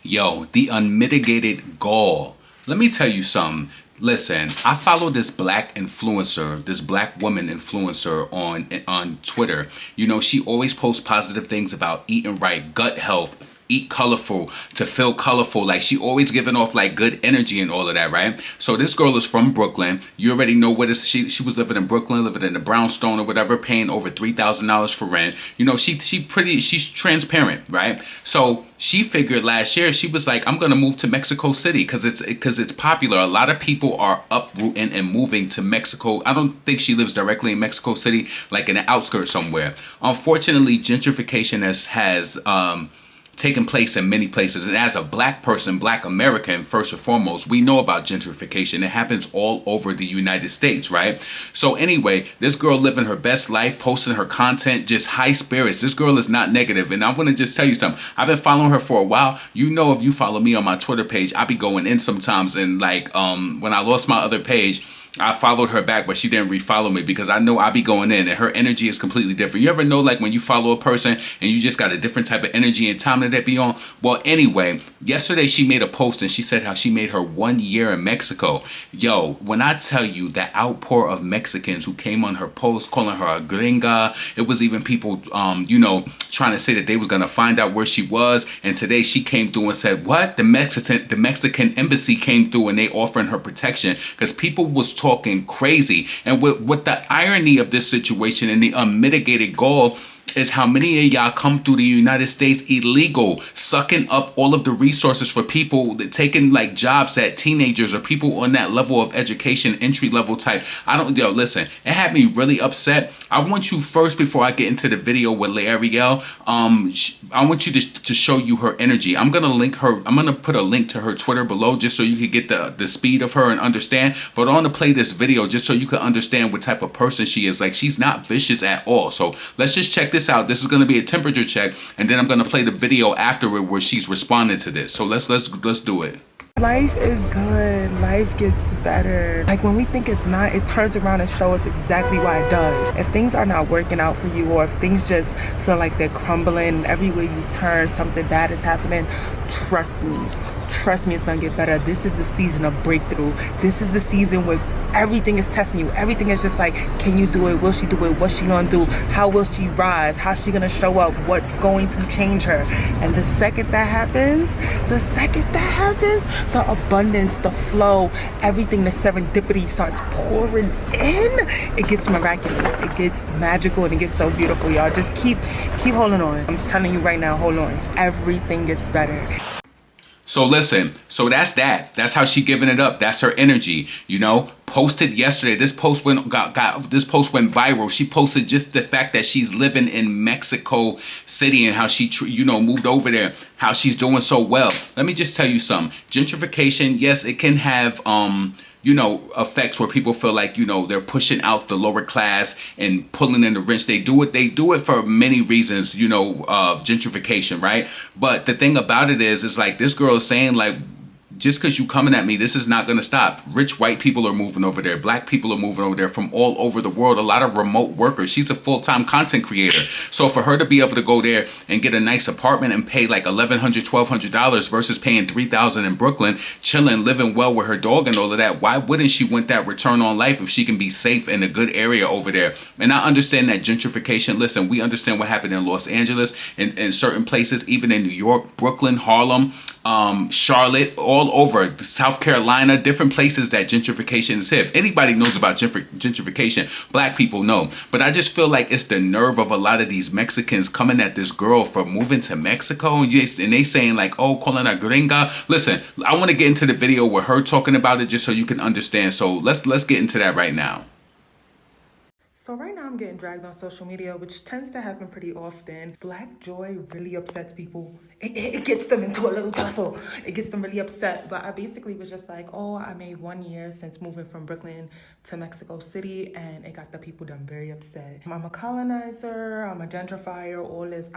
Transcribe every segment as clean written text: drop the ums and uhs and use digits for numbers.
Yo, the unmitigated gall. Let me tell you something. Listen, I follow this black influencer, this black woman influencer on Twitter. You know, she always posts positive things about eating right, gut health, eat colorful, to feel colorful. Like, she always giving off like good energy and all of that, right? So this girl is from Brooklyn. You already know what is she was living in Brooklyn, living in the brownstone or whatever, paying over $3,000 for rent. You know, she's transparent, right? So she figured last year, she was like, I'm gonna move to Mexico City because it's popular. A lot of people are uprooting and moving to Mexico. I don't think she lives directly in Mexico City, like in the outskirts somewhere. Unfortunately, gentrification has taken place in many places. And as a black person, black American, first and foremost, we know about gentrification. It happens all over the United States, right? So anyway, this girl living her best life, posting her content, just high spirits. This girl is not negative. And I'm going to just tell you something. I've been following her for a while. You know, if you follow me on my Twitter page, I be going in sometimes. And like, when I lost my other page, I followed her back, but she didn't refollow me because I know I be going in and her energy is completely different. You ever know, like, when you follow a person and you just got a different type of energy and time that they be on? Well, anyway, yesterday she made a post and she said how she made her 1 year in Mexico. Yo, when I tell you that outpour of Mexicans who came on her post calling her a gringa, it was even people, you know, trying to say that they was going to find out where she was. And today she came through and said, what? The Mexican embassy came through and they offering her protection because people was talking crazy. And with the irony of this situation and the unmitigated gall is how many of y'all come through the United States illegal, sucking up all of the resources for people, taking like jobs that teenagers or people on that level of education, entry level type. Listen, it had me really upset. I want you first, before I get into the video with L'Ariel, I want you to show you her energy. I'm going to put a link to her Twitter below just so you can get the speed of her and understand. But I want to play this video just so you can understand what type of person she is. Like, she's not vicious at all. So let's just check this out. This is going to be a temperature check, and then I'm going to play the video afterward where she's responding to this. So let's do it. Life is good. Life gets better. Like, when we think it's not, it turns around and shows us exactly why it does. If things are not working out for you, or if things just feel like they're crumbling, everywhere you turn something bad is happening, trust me, it's gonna get better. This is the season of breakthrough. This is the season where everything is testing you. Everything is just like, can you do it? Will she do it? What's she gonna do? How will she rise? How's she gonna show up? What's going to change her? And the second that happens, the abundance, the flow, everything, the serendipity starts pouring in. It gets miraculous. It gets magical, and it gets so beautiful, y'all. Just keep holding on. I'm telling you right now, hold on. Everything gets better. So listen, so that's that. That's how she giving it up. That's her energy, you know. Posted yesterday. This post went viral. She posted just the fact that she's living in Mexico City and how she moved over there, how she's doing so well. Let me just tell you something. Gentrification, yes, it can have effects where people feel like, they're pushing out the lower class and pulling in the rich. They do it for many reasons, of gentrification, right? But the thing about it is like, this girl is saying, like, just because you coming at me, this is not going to stop. Rich white people are moving over there. Black people are moving over there from all over the world. A lot of remote workers. She's a full-time content creator. So for her to be able to go there and get a nice apartment and pay like $1,100, $1,200 versus paying $3,000 in Brooklyn, chilling, living well with her dog and all of that, why wouldn't she want that return on life if she can be safe in a good area over there? And I understand that gentrification. Listen, we understand what happened in Los Angeles and in certain places, even in New York, Brooklyn, Harlem, Charlotte, all over South Carolina, different places that gentrification is hit. If anybody knows about gentrification, black people know. But I just feel like it's the nerve of a lot of these Mexicans coming at this girl for moving to Mexico, and they saying like, oh, calling her gringa. Listen, I want to get into the video with her talking about it just so you can understand. So let's get into that right now. So right now I'm getting dragged on social media, which tends to happen pretty often. Black joy really upsets people. It gets them into a little tussle. It gets them really upset. But I basically was just like, oh, I made 1 year since moving from Brooklyn to Mexico City, and it got the people done very upset. I'm a colonizer, I'm a gentrifier, all this,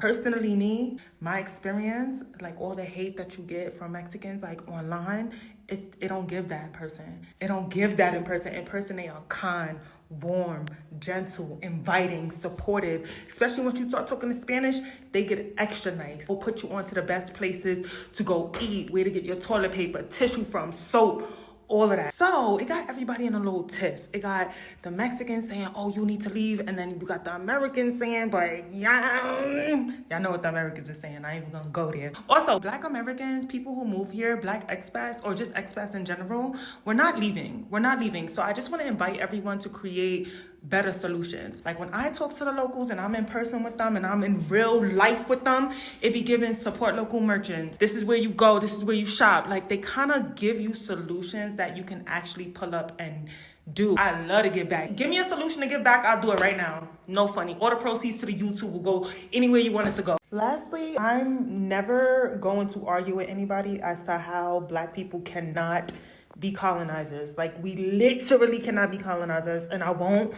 Personally, my experience, like all the hate that you get from Mexicans, like online, it don't give that in person. It don't give that in person. In person, they are kind, warm, gentle, inviting, supportive. Especially once you start talking in Spanish, they get extra nice. They'll put you on to the best places to go eat, where to get your toilet paper, tissue from, soap, all of that. So it got everybody in a little tiff. It got the Mexicans saying, oh, you need to leave. And then you got the Americans saying, but y'all know what the Americans are saying. I ain't even gonna go there. Also, Black Americans, people who move here, Black expats, or just expats in general, we're not leaving. We're not leaving. So I just want to invite everyone to create better solutions. Like when I talk to the locals and I'm in person with them and I'm in real life with them, it be given support local merchants. This is where you go. This is where you shop. Like they kind of give you solutions that you can actually pull up and do. I love to give back. Give me a solution to give back. I'll do it right now. No funny. All the proceeds to the YouTube will go anywhere you want it to go. Lastly, I'm never going to argue with anybody as to how Black people cannot be colonizers. Like we literally cannot be colonizers, and I won't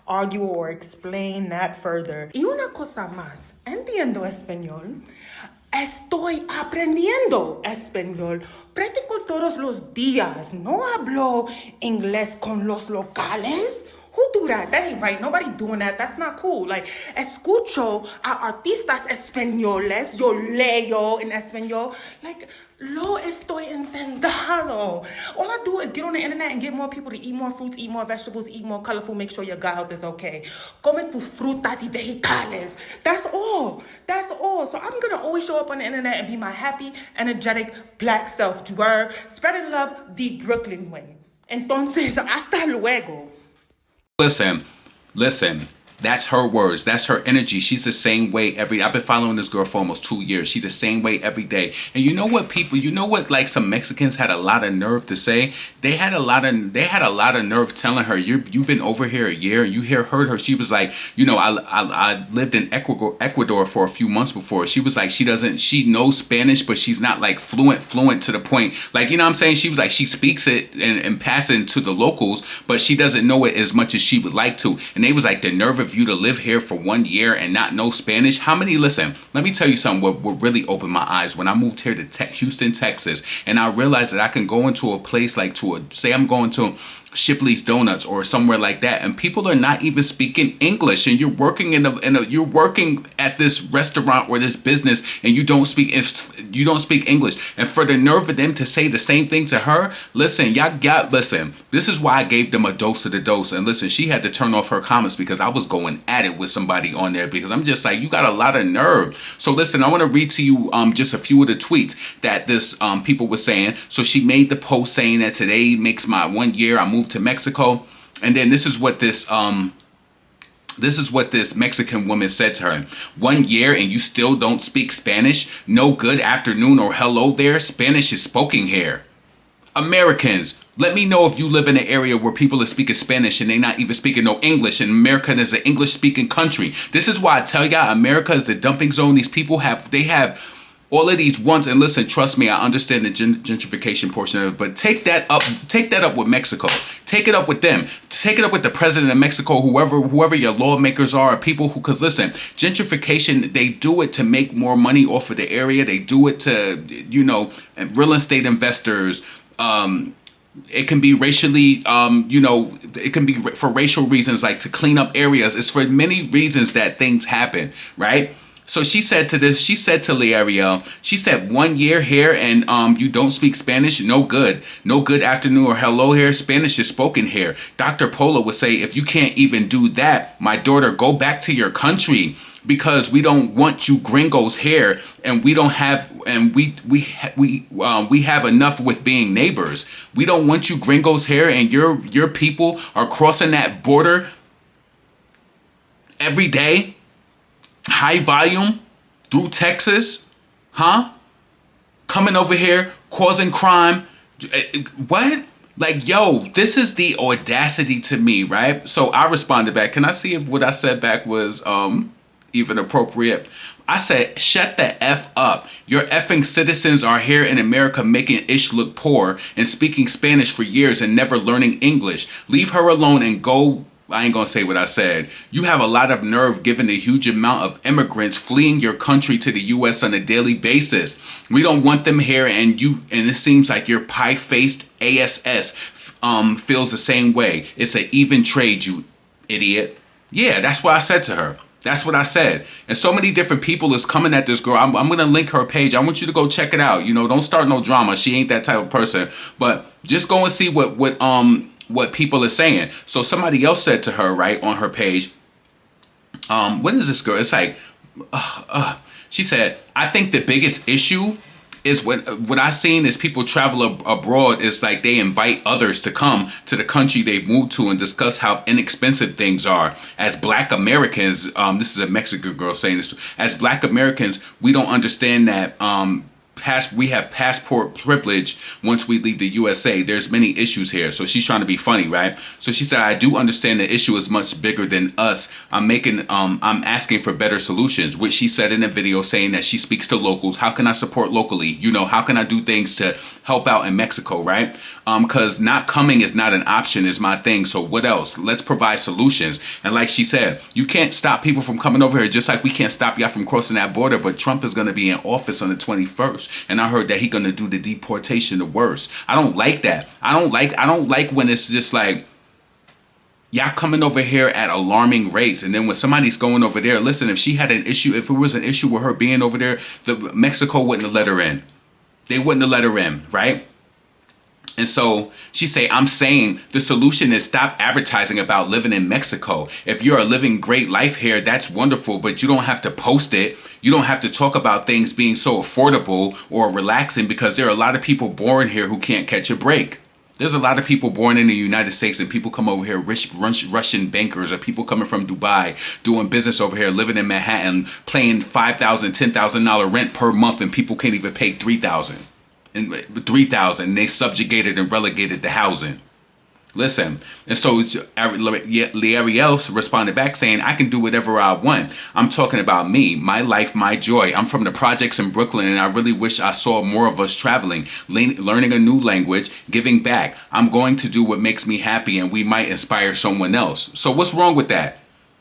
argue or explain that further. Y una cosa más, entiendo español. Estoy aprendiendo español. Practico todos los días. No hablo inglés con los locales. Who do that? That ain't right. Nobody doing that. That's not cool. Like, escucho a artistas españoles. Yo leo en español. Like, lo estoy intentando. All I do is get on the internet and get more people to eat more fruits, eat more vegetables, eat more colorful, make sure your gut health is okay. Come tus frutas y vegetales. That's all. That's all. So I'm going to always show up on the internet and be my happy, energetic, Black self. Spreading love the Brooklyn way. Entonces, hasta luego. Listen, that's her words. That's her energy. She's the same way I've been following this girl for almost 2 years. She's the same way every day. And you know what like some Mexicans had a lot of nerve to say? They had a lot of nerve telling her, you've been over here a year, and you heard her. She was like, I lived in Ecuador for a few months before. She was like, she knows Spanish, but she's not like fluent to the point. Like, you know what I'm saying? She was like, she speaks it and passing to the locals, but she doesn't know it as much as she would like to. And they was like, the nerve of you to live here for 1 year and not know Spanish. Listen, let me tell you something what really opened my eyes when I moved here to Houston, Texas, and I realized that I can go into a place like say I'm going to Shipley's Donuts or somewhere like that, and people are not even speaking English, and you're working you're working at this restaurant or this business, and you don't speak English, and for the nerve of them to say the same thing to her, listen, this is why I gave them a dose of the dose, and listen, she had to turn off her comments because I was going at it with somebody on there because I'm just like, you got a lot of nerve. So listen, I want to read to you just a few of the tweets that this people were saying. So she made the post saying that today makes my 1 year. I moved to Mexico, and then this is what this Mexican woman said to her. 1 year and you still don't speak Spanish? No good afternoon or hello there. Spanish is spoken here. Americans, let me know if you live in an area where people are speaking Spanish and they not even speaking no English, and America is an English speaking country. This is why I tell y'all, America is the dumping zone. These people have all of these wants, and listen, trust me, I understand the gentrification portion of it, but take that up with Mexico. Take it up with them. Take it up with the president of Mexico, whoever your lawmakers are, people who, because listen, gentrification, they do it to make more money off of the area. They do it to, real estate investors. It can be racially, it can be for racial reasons, like to clean up areas. It's for many reasons that things happen, right? So she said to L'Ariel, she said 1 year here and you don't speak Spanish? No good. No good afternoon or hello here. Spanish is spoken here. Dr. Polo would say, if you can't even do that, my daughter, go back to your country, because we don't want you gringos here, and we don't have, and we have enough with being neighbors. We don't want you gringos here, and your people are crossing that border every day. High volume through Texas, coming over here, causing crime. What? Like, yo, this is the audacity to me, right? So I responded back. Can I see if what I said back was even appropriate? I said, shut the F up. Your effing citizens are here in America making Ish look poor and speaking Spanish for years and never learning English. Leave her alone and go I ain't gonna say what I said. You have a lot of nerve given the huge amount of immigrants fleeing your country to the U.S. on a daily basis. We don't want them here, and it seems like your pie-faced ASS feels the same way. It's an even trade, you idiot. Yeah, that's what I said to her. That's what I said. And so many different people is coming at this girl. I'm going to link her page. I want you to go check it out. You know, don't start no drama. She ain't that type of person. But just go and see what people are saying. So somebody else said to her, right, on her page, what is this girl? It's like, she said, I think the biggest issue is what I've seen is people travel abroad. It's like they invite others to come to the country they've moved to and discuss how inexpensive things are. As Black Americans, this is a Mexican girl saying this, as Black Americans, we don't understand that we have passport privilege once we leave the USA. There's many issues here. So she's trying to be funny, right? So she said, I do understand the issue is much bigger than us. I'm asking for better solutions, which she said in a video saying that she speaks to locals. How can I support locally? You know, how can I do things to help out in Mexico, right? Because not coming is not an option is my thing. So what else? Let's provide solutions. And like she said, you can't stop people from coming over here, just like we can't stop y'all from crossing that border. But Trump is going to be in office on the 21st. And I heard that he's gonna do the deportation the worst. I don't like that. I don't like when it's just like y'all coming over here at alarming rates, and then when somebody's going over there, listen, if she had an issue, if it was an issue with her being over there, Mexico wouldn't have let her in. They wouldn't have let her in, right? And so she say, I'm saying the solution is stop advertising about living in Mexico. If you're living great life here, that's wonderful, but you don't have to post it. You don't have to talk about things being so affordable or relaxing, because there are a lot of people born here who can't catch a break. There's a lot of people born in the United States, and people come over here, rich Russian bankers, or people coming from Dubai, doing business over here, living in Manhattan, paying $5,000, $10,000 rent per month, and people can't even pay $3,000. And they subjugated and relegated to housing. Listen, and so L'Ariel responded back saying, I can do whatever I want. I'm talking about me, my life, my joy. I'm from the projects in Brooklyn, and I really wish I saw more of us traveling, learning a new language, giving back. I'm going to do what makes me happy, and we might inspire someone else. So what's wrong with that?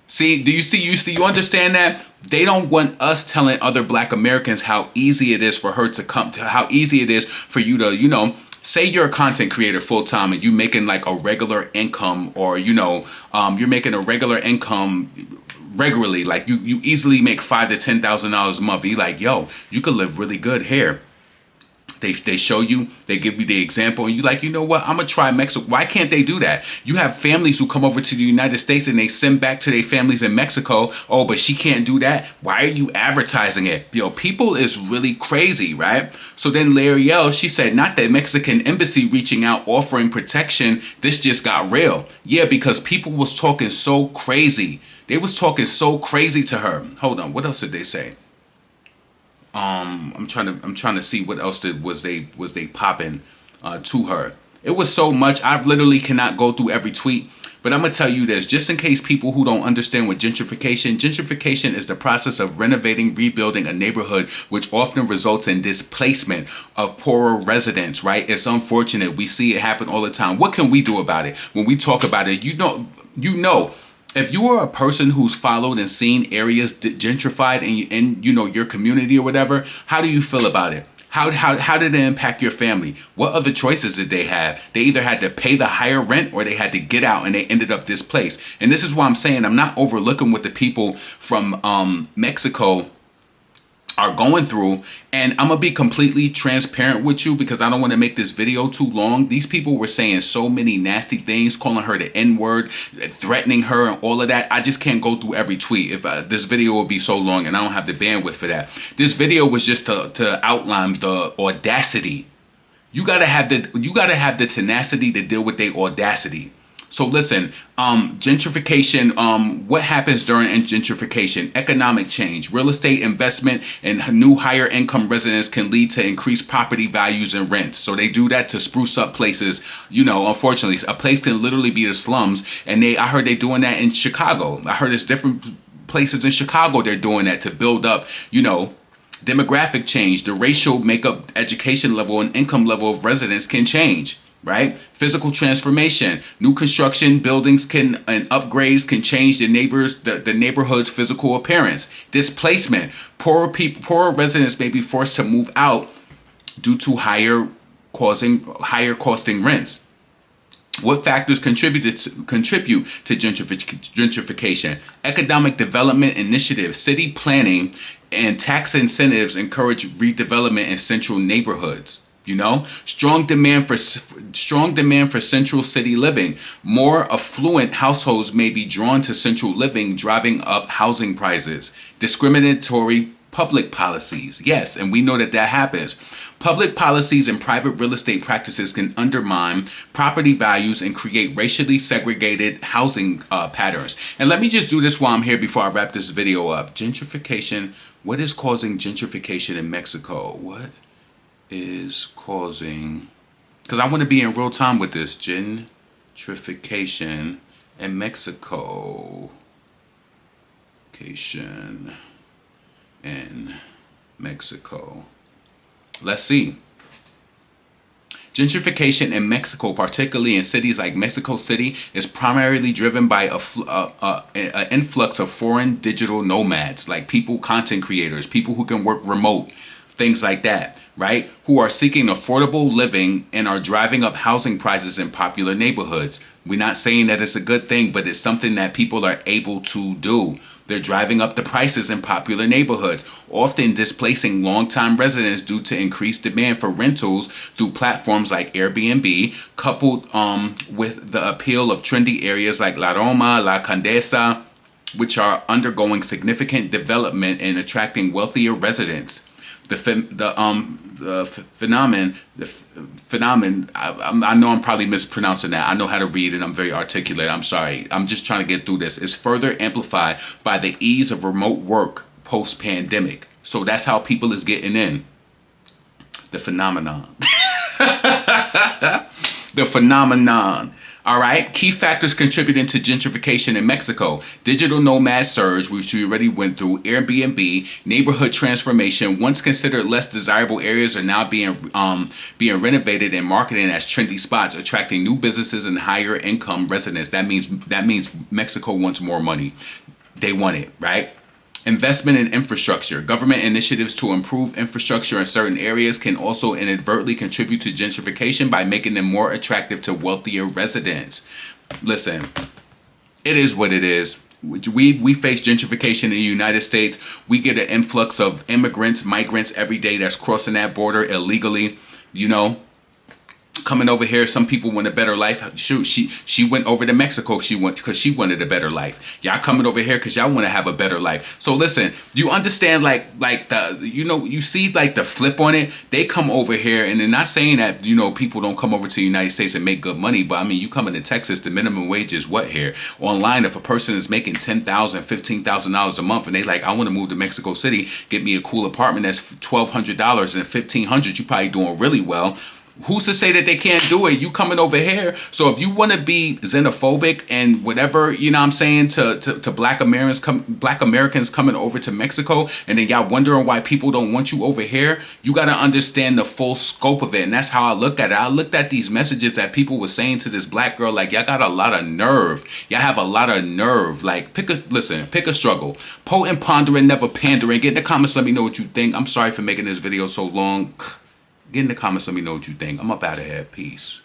See, you understand that? They don't want us telling other Black Americans how easy it is for her to come, how easy it is for you to, you know, say you're a content creator full time and you making like a regular income, or, you know, you're making a regular income regularly. Like you easily make $5,000 to $10,000 a month. You're like, yo, you could live really good here. They show you, they give you the example, and you like, you know what, I'm gonna try Mexico. Why can't they do that? You have families who come over to the United States and they send back to their families in Mexico. Oh, but she can't do that. Why are you advertising it? Yo, people is really crazy, right? So then L'Ariel, she said, not the Mexican embassy reaching out offering protection. This just got real. Yeah, because people was talking so crazy. They was talking so crazy to her. Hold on, what else did they say? I'm trying to see what else was they popping to her. It was so much. I literally cannot go through every tweet, but I'm gonna tell you this, just in case people who don't understand what gentrification is the process of renovating, rebuilding a neighborhood, which often results in displacement of poorer residents, right? It's unfortunate. We see it happen all the time. What can we do about it? When we talk about it, you know, if you are a person who's followed and seen areas gentrified in you know, your community or whatever, how do you feel about it? How did it impact your family? What other choices did they have? They either had to pay the higher rent or they had to get out, and they ended up displaced. And this is why I'm saying I'm not overlooking what the people from Mexico are going through. And I'm gonna be completely transparent with you, because I don't want to make this video too long. These people were saying so many nasty things, calling her the N-word, threatening her, and all of that. I just can't go through every tweet. If this video will be so long, and I don't have the bandwidth for that. This video was just to outline the audacity. You gotta have the tenacity to deal with their audacity. So listen, gentrification, what happens during gentrification? Economic change, real estate investment, and new higher income residents can lead to increased property values and rents. So they do that to spruce up places. You know, unfortunately, a place can literally be the slums. And I heard they're doing that in Chicago. I heard there's different places in Chicago they're doing that to build up, you know, demographic change. The racial makeup, education level, and income level of residents can change. right? Physical transformation. New construction buildings and upgrades can change the neighborhood's physical appearance. Displacement. Poorer residents may be forced to move out due to higher costing rents. What factors contribute to gentrification? Economic development initiatives, city planning, and tax incentives encourage redevelopment in central neighborhoods. You know, strong demand for central city living. More affluent households may be drawn to central living, driving up housing prices. Discriminatory public policies. Yes, and we know that happens. Public policies and private real estate practices can undermine property values and create racially segregated housing patterns. And let me just do this while I'm here before I wrap this video up. Gentrification. What is causing gentrification in Mexico? What is causing... Because I want to be in real time with this. Gentrification in Mexico. In Mexico. Let's see. Gentrification in Mexico, particularly in cities like Mexico City, is primarily driven by an influx of foreign digital nomads, like content creators, people who can work remote, things like that, right? Who are seeking affordable living and are driving up housing prices in popular neighborhoods. We're not saying that it's a good thing, but it's something that people are able to do. They're driving up the prices in popular neighborhoods, often displacing longtime residents due to increased demand for rentals through platforms like Airbnb, coupled with the appeal of trendy areas like La Roma, La Condesa, which are undergoing significant development and attracting wealthier residents. The phenomenon, I know I'm probably mispronouncing that. I know how to read and I'm very articulate. I'm sorry. I'm just trying to get through this. Is further amplified by the ease of remote work post-pandemic. So that's how people is getting in. The phenomenon. The phenomenon. All right. Key factors contributing to gentrification in Mexico. Digital nomad surge, which we already went through. Airbnb. Neighborhood transformation. Once considered less desirable areas are now being renovated and marketed as trendy spots, attracting new businesses and higher income residents. That means Mexico wants more money. They want it, right? Investment in infrastructure. Government initiatives to improve infrastructure in certain areas can also inadvertently contribute to gentrification by making them more attractive to wealthier residents. Listen, it is what it is. We face gentrification in the United States. We get an influx of migrants every day that's crossing that border illegally, you know. Coming over here, some people want a better life. Shoot, she went over to Mexico. Because she wanted a better life. Y'all coming over here because y'all want to have a better life. So listen, you understand you see like the flip on it. They come over here, and they're not saying that people don't come over to the United States and make good money. But I mean, you come into Texas, the minimum wage is what here online? If a person is making $10,000, $15,000 a month, and they like, I want to move to Mexico City, get me a cool apartment that's $1,200 and $1,500, you probably doing really well. Who's to say that they can't do it? You coming over here. So if you want to be xenophobic and whatever, you know what I'm saying, to black Americans coming over to Mexico, and then y'all wondering why people don't want you over here, you got to understand the full scope of it. And that's how I look at it. I looked at these messages that people were saying to this black girl, like, y'all got a lot of nerve. Y'all have a lot of nerve. Like, pick a struggle. Potent, pondering, never pandering. Get in the comments, let me know what you think. I'm sorry for making this video so long. Get in the comments, let me know what you think. I'm up out of here. Peace.